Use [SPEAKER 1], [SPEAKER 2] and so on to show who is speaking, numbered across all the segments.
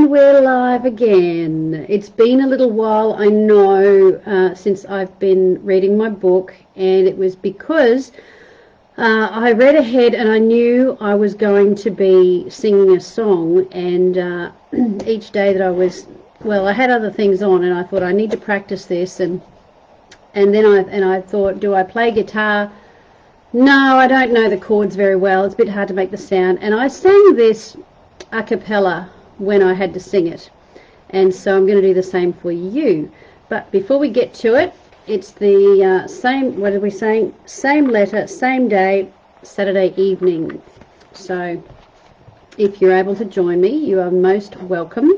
[SPEAKER 1] And we're live again. It's been a little while, I know, since I've been reading my book, and it was because I read ahead and I knew I was going to be singing a song, and each day that I had other things on, and I thought I need to practice this, and then I thought, do I play guitar? No, I don't know the chords very well. It's a bit hard to make the sound, and I sang this a cappella when I had to sing it, and so I'm going to do the same for you. But before we get to it, it's the same, what are we saying, same letter, same day, Saturday evening. So if you're able to join me, you are most welcome.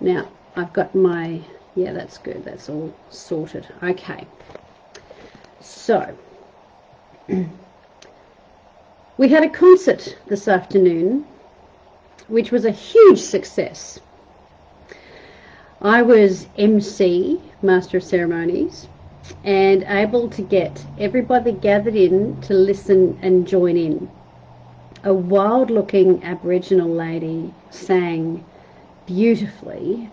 [SPEAKER 1] Now I've got my, yeah, that's good, that's all sorted. Okay, so we had a concert this afternoon, which was a huge success. I was MC, Master of Ceremonies, and able to get everybody gathered in to listen and join in. A wild-looking Aboriginal lady sang beautifully,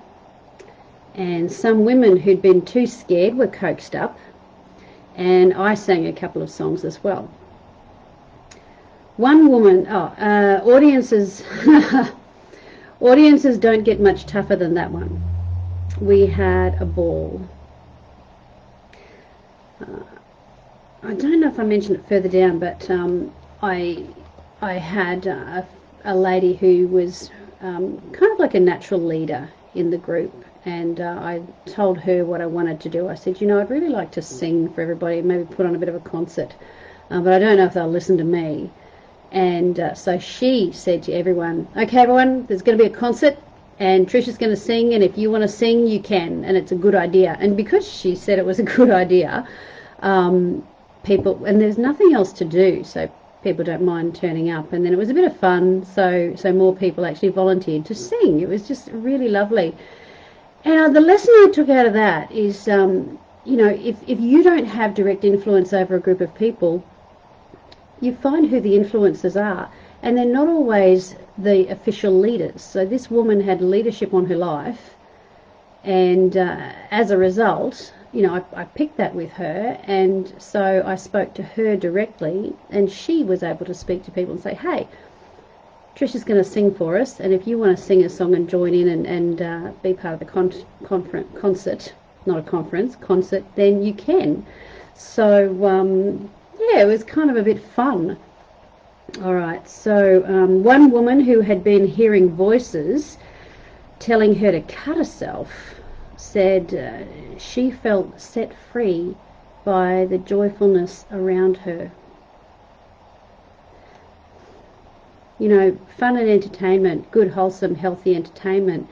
[SPEAKER 1] and some women who'd been too scared were coaxed up, and I sang a couple of songs as well. One woman, audiences audiences don't get much tougher than that one. We had a ball. I don't know if I mentioned it further down, but I had a lady who was kind of like a natural leader in the group, and I told her what I wanted to do. I said, you know, I'd really like to sing for everybody, maybe put on a bit of a concert, but I don't know if they'll listen to me. And so she said to everyone, okay, everyone, there's going to be a concert, and Trish is going to sing, and if you want to sing, you can, and it's a good idea. And because she said it was a good idea, people, and there's nothing else to do, so people don't mind turning up. And then it was a bit of fun, so more people actually volunteered to sing. It was just really lovely. And the lesson I took out of that is, you know, if you don't have direct influence over a group of people, you find who the influencers are, and they're not always the official leaders. So this woman had leadership on her life, and as a result, you know, I picked that with her, and so I spoke to her directly, and she was able to speak to people and say, hey, Trish is going to sing for us, and if you want to sing a song and join in and be part of the concert, not a conference, concert, then you can. So yeah, it was kind of a bit fun. All right, so one woman who had been hearing voices telling her to cut herself said she felt set free by the joyfulness around her. You know, fun and entertainment, good, wholesome, healthy entertainment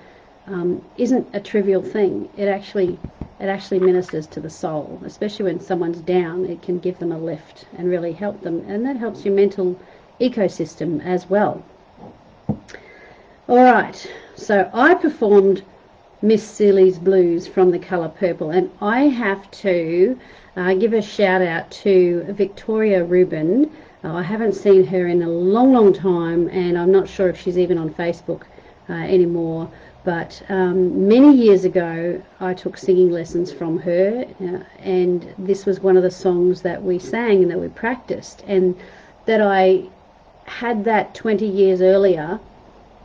[SPEAKER 1] isn't a trivial thing. It actually ministers to the soul, especially when someone's down. It can give them a lift and really help them, and that helps your mental ecosystem as well. All right, so I performed Miss Celie's Blues from The Colour Purple, and I have to give a shout out to Victoria Rubin. I haven't seen her in a long time, and I'm not sure if she's even on Facebook anymore. But many years ago, I took singing lessons from her, and this was one of the songs that we sang and that we practiced, and that I had that 20 years earlier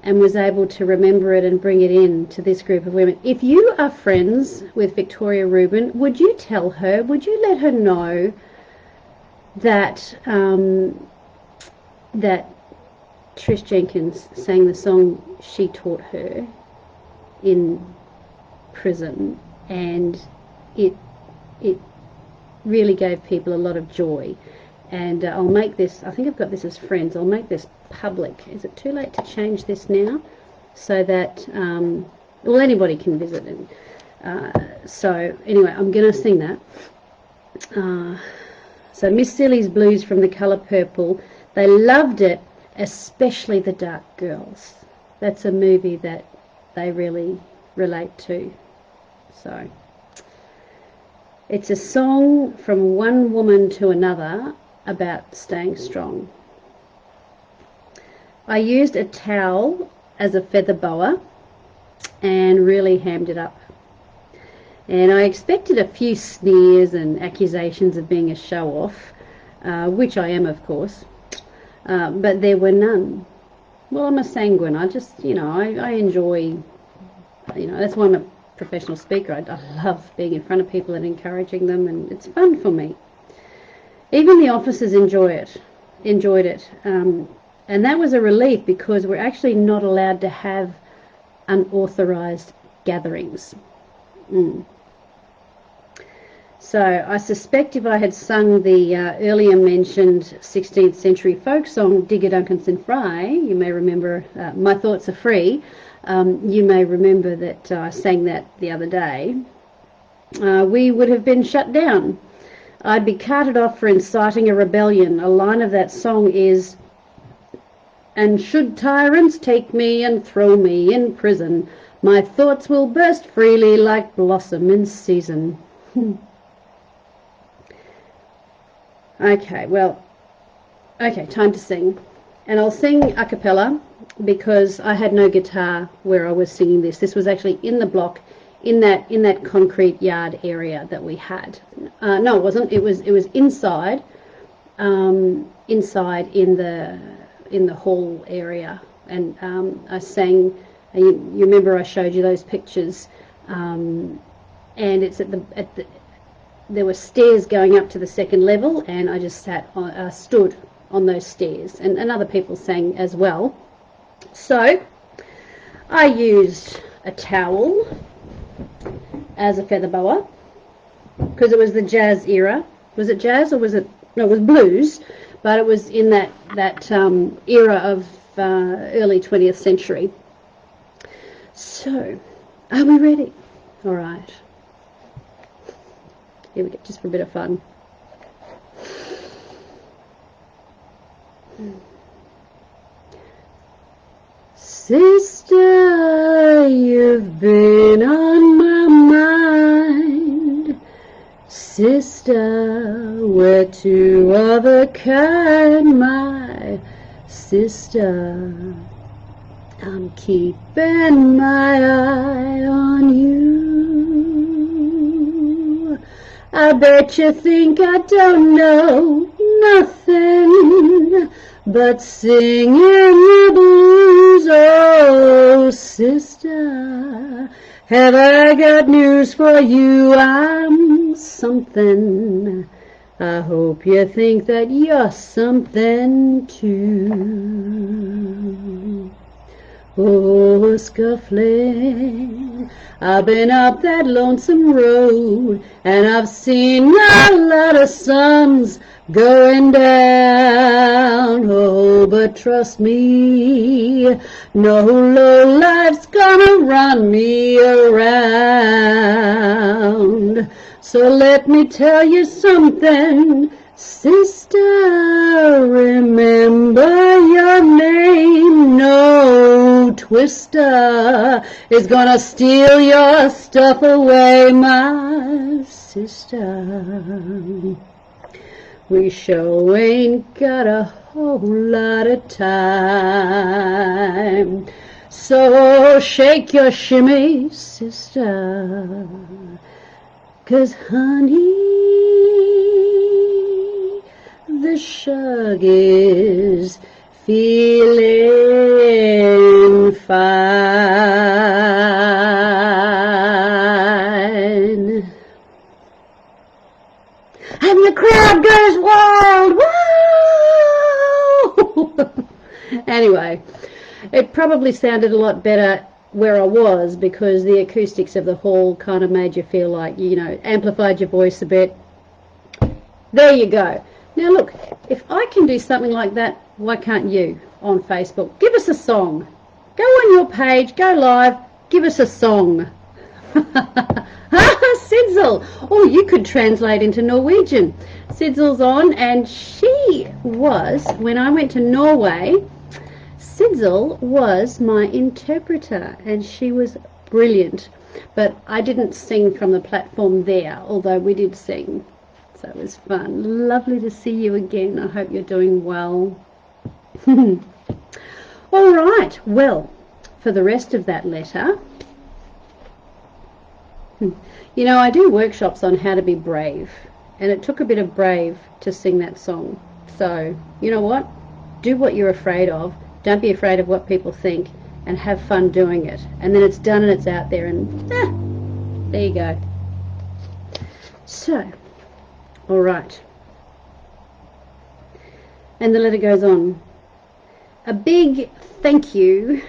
[SPEAKER 1] and was able to remember it and bring it in to this group of women. If you are friends with Victoria Rubin, would you tell her, would you let her know that that Trish Jenkins sang the song she taught her in prison, and it really gave people a lot of joy. And I'll make this, I think I've got this as friends, I'll make this public. Is it too late to change this now? So that, well, anybody can visit it. So anyway, I'm going to sing that. So Miss Celie's Blues from The Colour Purple. They loved it, especially the dark girls. That's a movie that they really relate to. So it's a song from one woman to another about staying strong. I used a towel as a feather boa, and really hammed it up. And I expected a few sneers and accusations of being a show-off, which I am, of course, but there were none. Well, I'm a sanguine. I just, I enjoy, that's why I'm a professional speaker. I love being in front of people and encouraging them, and it's fun for me. Even the officers enjoyed it. And that was a relief, because we're actually not allowed to have unauthorized gatherings. So I suspect if I had sung the earlier mentioned 16th century folk song, Digger Duncanson Fry, you may remember My Thoughts Are Free, you may remember that I sang that the other day, we would have been shut down. I'd be carted off for inciting a rebellion. A line of that song is, "And should tyrants take me and throw me in prison, my thoughts will burst freely like blossom in season." Okay, time to sing. And I'll sing a cappella, because I had no guitar where I was singing this. This was actually in the block, in that concrete yard area that we had. No, it wasn't. It was inside, inside in the hall area. And I sang. You remember I showed you those pictures, and it's there were stairs going up to the second level, and I just stood on those stairs, and other people sang as well. So I used a towel as a feather boa, because it was the jazz era. Was it jazz, or was it? No, it was blues, but it was in that era of early 20th century. So, are we ready? All right. Here we go, just for a bit of fun. Sister, you've been on my mind. Sister, we're two of a kind, my sister. I'm keeping my eye on you. I bet you think I don't know nothing but singing the blues. Oh, sister, have I got news for you? I'm something. I hope you think that you're something too. Oh, scuffling, I've been up that lonesome road, and I've seen a lot of suns going down. Oh, but trust me, no low life's gonna run me around. So let me tell you something, sister, remember your name. No twister is gonna steal your stuff away, my sister. We sure ain't got a whole lot of time. So shake your shimmy, sister, 'cause honey, the shug is feeling fine. And the crowd goes wild. Whoa! Anyway, it probably sounded a lot better where I was, because the acoustics of the hall kind of made you feel like, amplified your voice a bit. There you go. Now look, if I can do something like that, why can't you on Facebook? Give us a song. Go on your page, go live, give us a song. Sidsel. Oh, you could translate into Norwegian. Sidsel's on, and she was, when I went to Norway, Sidsel was my interpreter, and she was brilliant. But I didn't sing from the platform there, although we did sing. So it was fun. Lovely to see you again. I hope you're doing well. All right. Well, for the rest of that letter, You know, I do workshops on how to be brave, and it took a bit of brave to sing that song. So, you know what? Do what you're afraid of. Don't be afraid of what people think, and have fun doing it. And then it's done and it's out there, and there you go. So, all right. And the letter goes on. A big thank you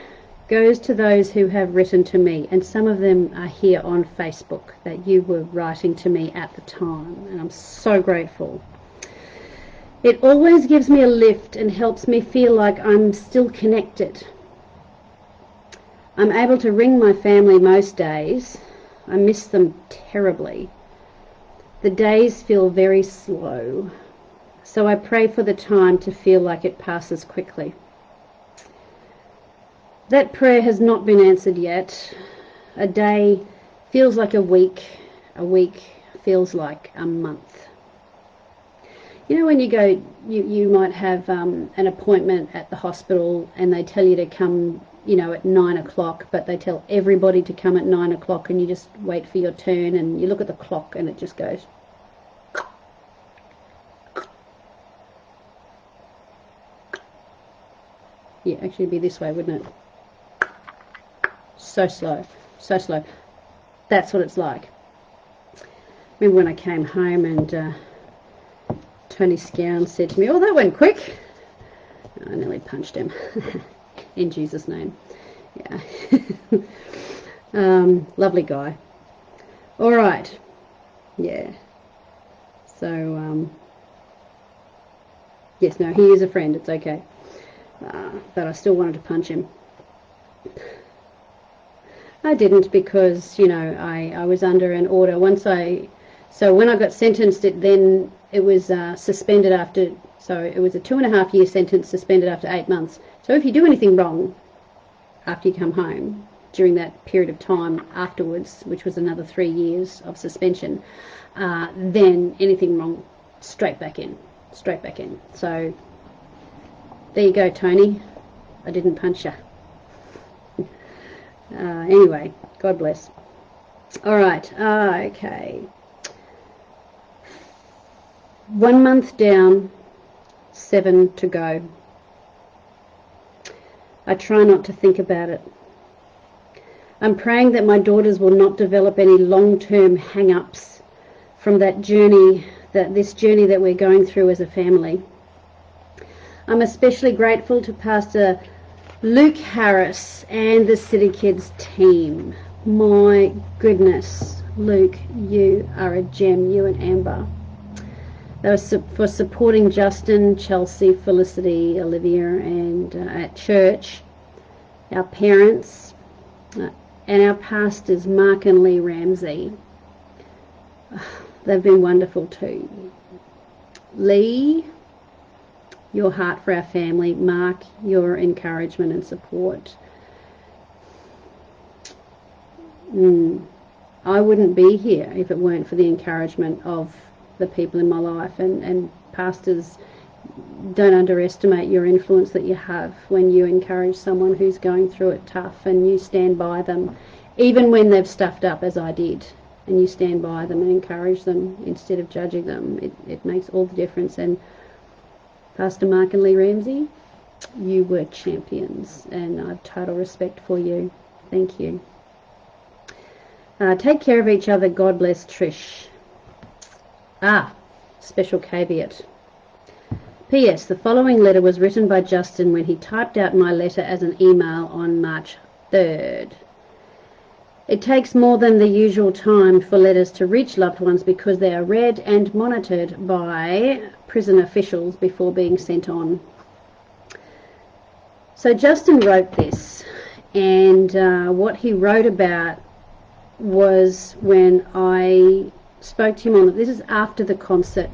[SPEAKER 1] goes to those who have written to me, and some of them are here on Facebook that you were writing to me at the time, and I'm so grateful. It always gives me a lift and helps me feel like I'm still connected. I'm able to ring my family most days. I miss them terribly. The days feel very slow, so I pray for the time to feel like it passes quickly. That prayer has not been answered yet. A day feels like a week feels like a month. You know, when you go, you might have an appointment at the hospital and they tell you to come, you know, at 9 o'clock, but they tell everybody to come at 9 o'clock, and you just wait for your turn and you look at the clock and it just goes. Yeah, actually it'd be this way, wouldn't it? So slow, so slow. That's what it's like. Remember when I came home and Tony Scown said to me, "Oh, that went quick." I nearly punched him. In Jesus' name. Yeah. Lovely guy. All right. Yeah. So, yes, no, he is a friend. It's okay. But I still wanted to punch him. I didn't because, you know, I was under an order. So when I got sentenced, it was suspended after, so it was a 2.5 year sentence, suspended after 8 months. So if you do anything wrong after you come home during that period of time afterwards, which was another 3 years of suspension, then anything wrong, straight back in. So there you go, Tony. I didn't punch you. Anyway, God bless. All right, okay. 1 month down, 7 to go. I try not to think about it. I'm praying that my daughters will not develop any long-term hang-ups from this journey that we're going through as a family. I'm especially grateful to Pastor Luke Harris and the City Kids team. My goodness, Luke, you are a gem, you and Amber. They were for supporting Justin, Chelsea, Felicity, Olivia, and at church, our parents, and our pastors, Mark and Lee Ramsey. They've been wonderful too. Lee, your heart for our family. Mark, your encouragement and support. I wouldn't be here if it weren't for the encouragement of the people in my life, and pastors, don't underestimate your influence that you have when you encourage someone who's going through it tough, and you stand by them even when they've stuffed up, as I did, and you stand by them and encourage them instead of judging them. It makes all the difference. And Pastor Mark and Lee Ramsey, you were champions, and I have total respect for you. Thank you. Take care of each other. God bless, Trish. Special caveat. P.S. The following letter was written by Justin when he typed out my letter as an email on March 3rd. It takes more than the usual time for letters to reach loved ones because they are read and monitored by prison officials before being sent on. So Justin wrote this, and what he wrote about was when I spoke to him on, this is after the concert.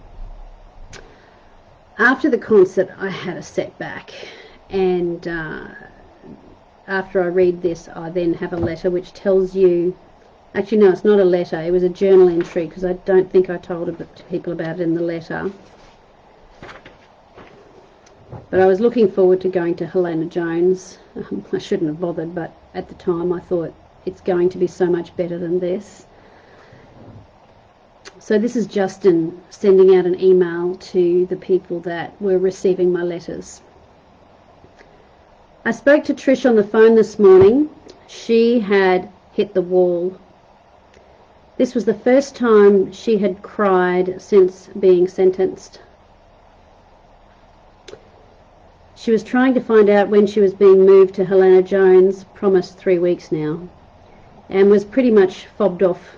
[SPEAKER 1] After the concert, I had a setback, and after I read this, I then have a letter which tells you, actually no, it's not a letter, it was a journal entry, because I don't think I told people about it in the letter. But I was looking forward to going to Helena Jones. I shouldn't have bothered, but at the time I thought it's going to be so much better than this. So this is Justin sending out an email to the people that were receiving my letters. I spoke to Trish on the phone this morning. She had hit the wall. This was the first time she had cried since being sentenced. She was trying to find out when she was being moved to Helena Jones, promised 3 weeks now, and was pretty much fobbed off.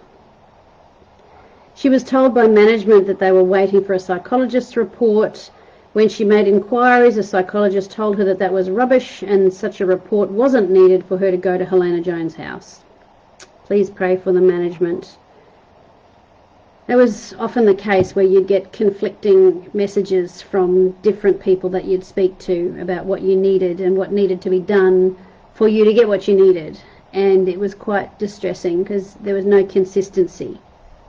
[SPEAKER 1] She was told by management that they were waiting for a psychologist's report. When she made inquiries, a psychologist told her that that was rubbish and such a report wasn't needed for her to go to Helena Jones' house. Please pray for the management. That was often the case where you'd get conflicting messages from different people that you'd speak to about what you needed and what needed to be done for you to get what you needed. And it was quite distressing because there was no consistency.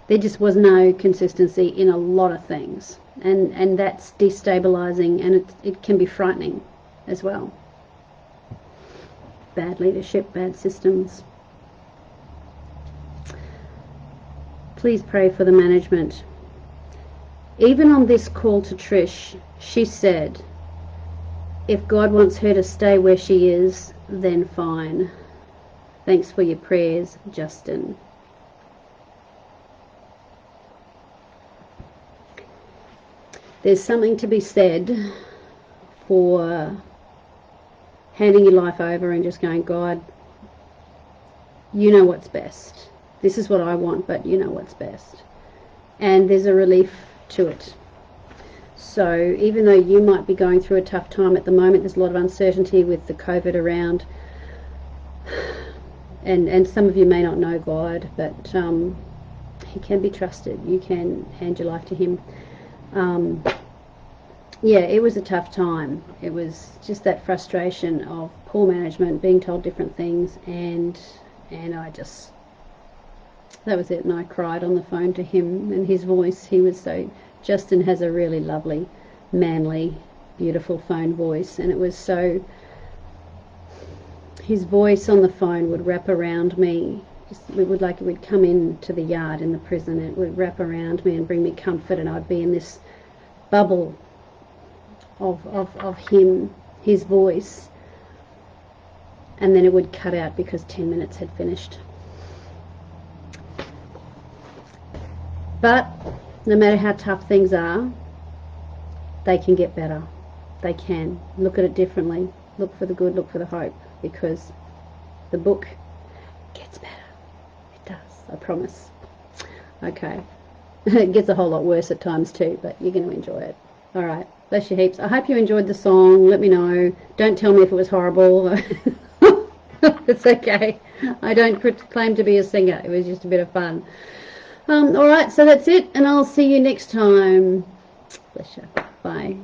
[SPEAKER 1] There just was no consistency in a lot of things. And that's destabilising, and it can be frightening as well. Bad leadership, bad systems. Please pray for the management. Even on this call to Trish, she said, if God wants her to stay where she is, then fine. Thanks for your prayers, Justin. There's something to be said for handing your life over and just going, God, you know what's best. This is what I want, but you know what's best. And there's a relief to it. So even though you might be going through a tough time at the moment, there's a lot of uncertainty with the COVID around. And some of you may not know God, but he can be trusted. You can hand your life to him. Yeah, it was a tough time. It was just that frustration of poor management, being told different things, and I just... that was it, and I cried on the phone to him, and his voice, he was so... Justin has a really lovely, manly, beautiful phone voice, and it was so... his voice on the phone would wrap around me. It would come into the yard in the prison, it would wrap around me and bring me comfort, and I'd be in this bubble of him, his voice, and then it would cut out because 10 minutes had finished. But no matter how tough things are, they can get better. They can. Look at it differently. Look for the good, look for the hope, because the book gets better. It does, I promise. Okay. It gets a whole lot worse at times too, but you're going to enjoy it. All right. Bless you heaps. I hope you enjoyed the song. Let me know. Don't tell me if it was horrible. It's okay. I don't claim to be a singer. It was just a bit of fun. All right, so that's it, and I'll see you next time. Bless you. Bye.